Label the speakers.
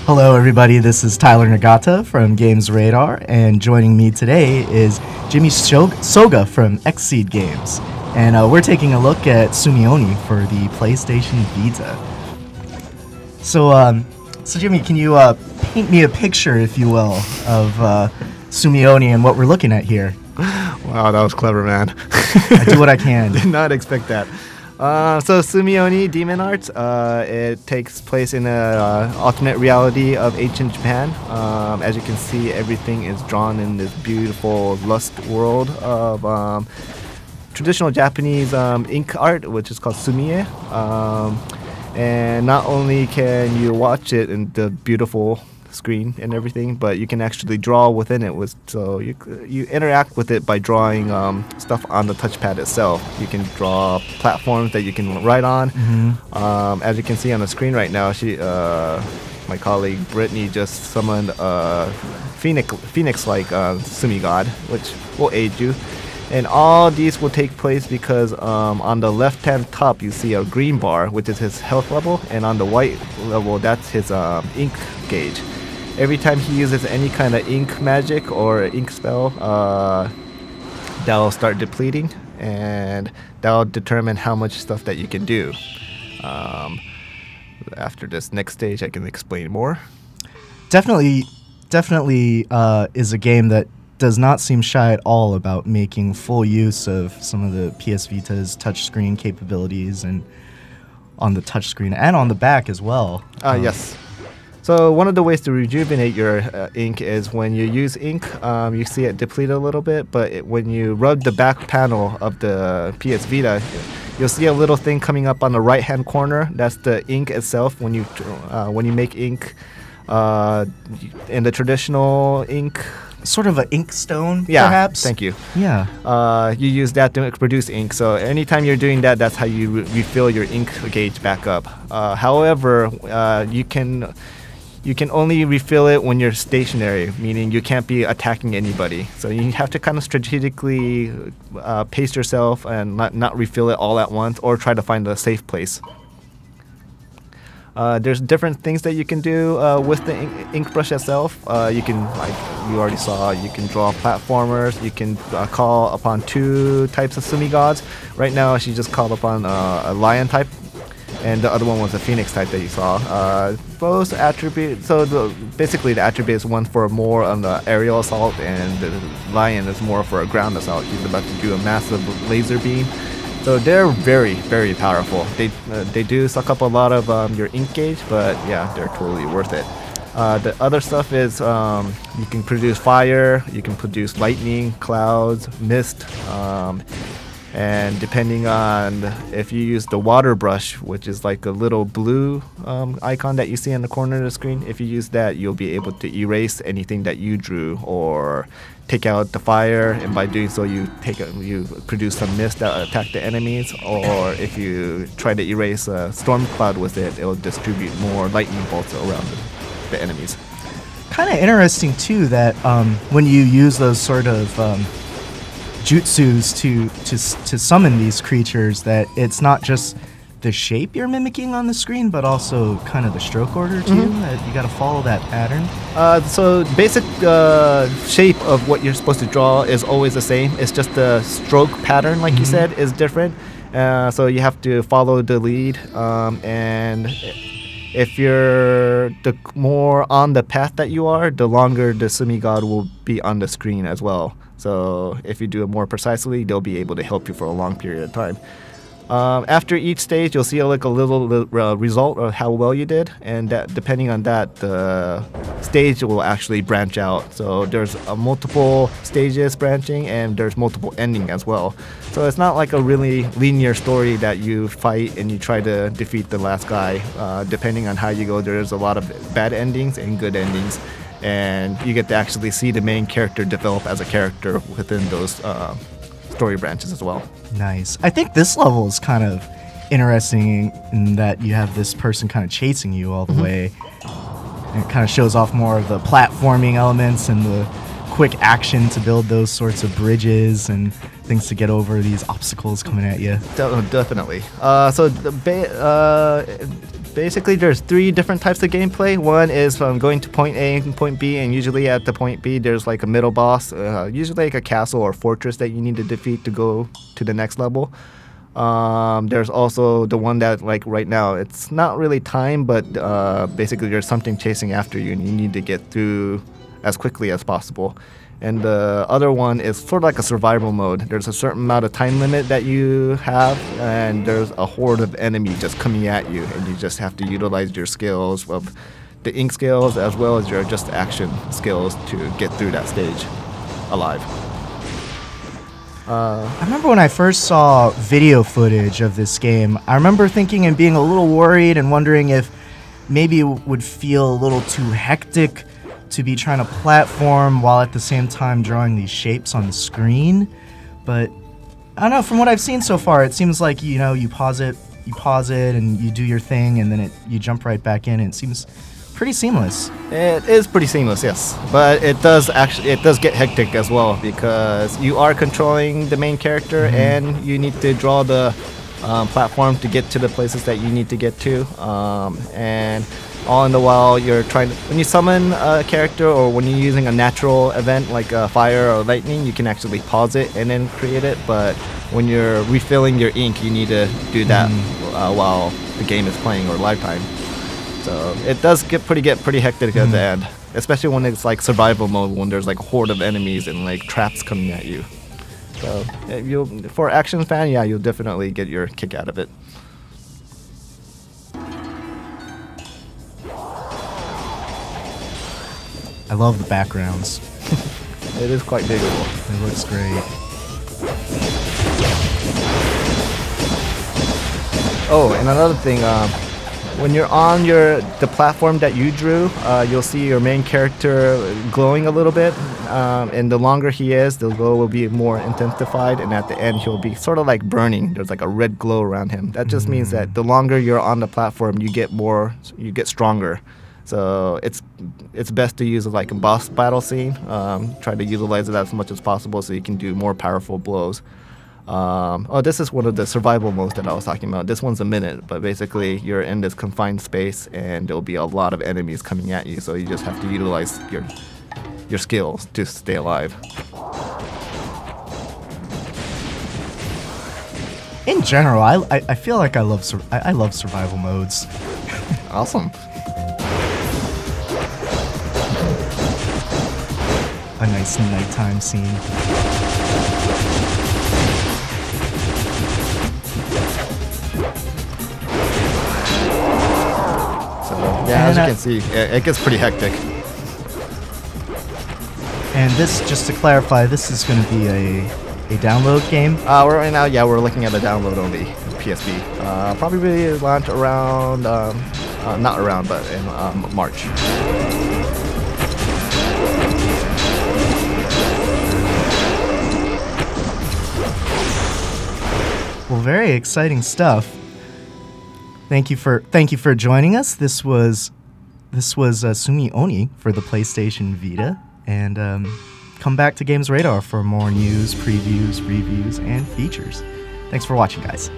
Speaker 1: Hello, everybody. This is Tyler Nagata from Games Radar, and joining me today is Jimmy Soga from Xseed Games. And we're taking a look at Sumioni for the PlayStation Vita. So Jimmy, can you paint me a picture, if you will, of Sumioni and what we're looking at here?
Speaker 2: Wow, that was clever, man.
Speaker 1: I do what I can.
Speaker 2: Did not expect that. So Sumioni Demon Arts, it takes place in an alternate reality of ancient Japan. As you can see, everything is drawn in this beautiful lust world of traditional Japanese ink art, which is called sumie. And not only can you watch it in the beautiful screen and everything, but you can actually draw within it. So you interact with it by drawing stuff on the touchpad itself. You can draw platforms that you can ride on. Mm-hmm. As you can see on the screen right now, my colleague Brittany just summoned a phoenix-like sumi god, which will aid you. And all these will take place because on the left-hand top you see a green bar, which is his health level, and on the white level that's his ink gauge. Every time he uses any kind of ink magic or ink spell, that'll start depleting, and that'll determine how much stuff that you can do. After this next stage, I can explain more.
Speaker 1: Definitely is a game that does not seem shy at all about making full use of some of the PS Vita's touchscreen capabilities, and on the touchscreen and on the back as well.
Speaker 2: Yes. So one of the ways to rejuvenate your ink is when you use ink, you see it deplete a little bit, but when you rub the back panel of the PS Vita, you'll see a little thing coming up on the right-hand corner. That's the ink itself. When you make ink in the traditional ink,
Speaker 1: sort of an ink stone,
Speaker 2: yeah,
Speaker 1: perhaps?
Speaker 2: Thank you.
Speaker 1: Yeah.
Speaker 2: You use that to produce ink. So anytime you're doing that, that's how you refill your ink gauge back up. However, you can only refill it when you're stationary, meaning you can't be attacking anybody. So you have to kind of strategically pace yourself and not refill it all at once, or try to find a safe place. There's different things that you can do with the ink brush itself. You can, like you already saw, you can draw platformers. You can call upon two types of sumi gods. Right now, she just called upon a lion type, and the other one was a phoenix type that you saw. Both attributes. So basically, the attribute is one for more on the aerial assault, and the lion is more for a ground assault. He's about to do a massive laser beam. So they're very, very powerful. They do suck up a lot of your ink gauge, but yeah, they're totally worth it. The other stuff is you can produce fire, you can produce lightning, clouds, mist, and depending on if you use the water brush, which is like a little blue icon that you see in the corner of the screen, if you use that, you'll be able to erase anything that you drew or take out the fire, and by doing so you produce some mist that attack the enemies. Or if you try to erase a storm cloud with it, it'll distribute more lightning bolts around the enemies.
Speaker 1: Kind of interesting too that when you use those sort of jutsus to summon these creatures, that it's not just the shape you're mimicking on the screen, but also kind of the stroke order too.
Speaker 2: Mm-hmm.
Speaker 1: That you got to follow that pattern.
Speaker 2: So basic shape of what you're supposed to draw is always the same. It's just the stroke pattern, like you said, is different. So you have to follow the lead, and if you're the more on the path that you are, the longer the sumi god will be on the screen as well. So if you do it more precisely, they'll be able to help you for a long period of time. After each stage, you'll see like a little result of how well you did, and that, depending on that, the stage will actually branch out. So there's multiple stages branching, and there's multiple ending as well. So it's not like a really linear story that you fight and you try to defeat the last guy. Depending on how you go, there's a lot of bad endings and good endings, and you get to actually see the main character develop as a character within those story branches as well.
Speaker 1: Nice. I think this level is kind of interesting in that you have this person kind of chasing you all the way. And it kind of shows off more of the platforming elements and the quick action to build those sorts of bridges and things to get over these obstacles coming at you.
Speaker 2: Definitely. Basically, there's 3 different types of gameplay. One is going to point A and point B, and usually at the point B, there's like a middle boss, usually like a castle or fortress that you need to defeat to go to the next level. There's also the one that, like right now, it's not really time, but basically there's something chasing after you, and you need to get through as quickly as possible. And the other one is sort of like a survival mode. There's a certain amount of time limit that you have, and there's a horde of enemies just coming at you, and you just have to utilize your skills of the ink skills as well as your just action skills to get through that stage alive.
Speaker 1: I remember when I first saw video footage of this game, I remember thinking and being a little worried and wondering if maybe it would feel a little too hectic to be trying to platform while at the same time drawing these shapes on the screen. But I don't know, from what I've seen so far, it seems like, you know, you pause it and you do your thing, and then you jump right back in, and it seems pretty seamless.
Speaker 2: It is pretty seamless, yes, but it does get hectic as well, because you are controlling the main character, and you need to draw the platform to get to the places that you need to get to, and all in the while you're trying to, when you summon a character or when you're using a natural event like fire or lightning, you can actually pause it and then create it, but when you're refilling your ink, you need to do that while the game is playing or live time. So it does get pretty hectic at the end, especially when it's like survival mode, when there's like a horde of enemies and like traps coming at you. So for an action fan, yeah, you'll definitely get your kick out of it.
Speaker 1: I love the backgrounds.
Speaker 2: It is quite diggable.
Speaker 1: It looks great.
Speaker 2: Oh, and another thing, when you're on the platform that you drew, you'll see your main character glowing a little bit, and the longer he is, the glow will be more intensified, and at the end he'll be sort of like burning. There's like a red glow around him. That just means that the longer you're on the platform, you get stronger. So it's best to use like a boss battle scene. Try to utilize it as much as possible so you can do more powerful blows. Oh, this is one of the survival modes that I was talking about. This one's a minute, but basically you're in this confined space and there'll be a lot of enemies coming at you, so you just have to utilize your skills to stay alive.
Speaker 1: In general, I feel like I love survival modes.
Speaker 2: Awesome.
Speaker 1: A nice nighttime scene.
Speaker 2: So yeah, as you can see, it gets pretty hectic.
Speaker 1: And this, just to clarify, this is going to be a download game?
Speaker 2: Right now, yeah, we're looking at a download only PSV. Probably launch around, not around, but in March.
Speaker 1: Well, very exciting stuff. Thank you for joining us. This was Sumioni for the PlayStation Vita, and come back to Games Radar for more news, previews, reviews, and features. Thanks for watching, guys.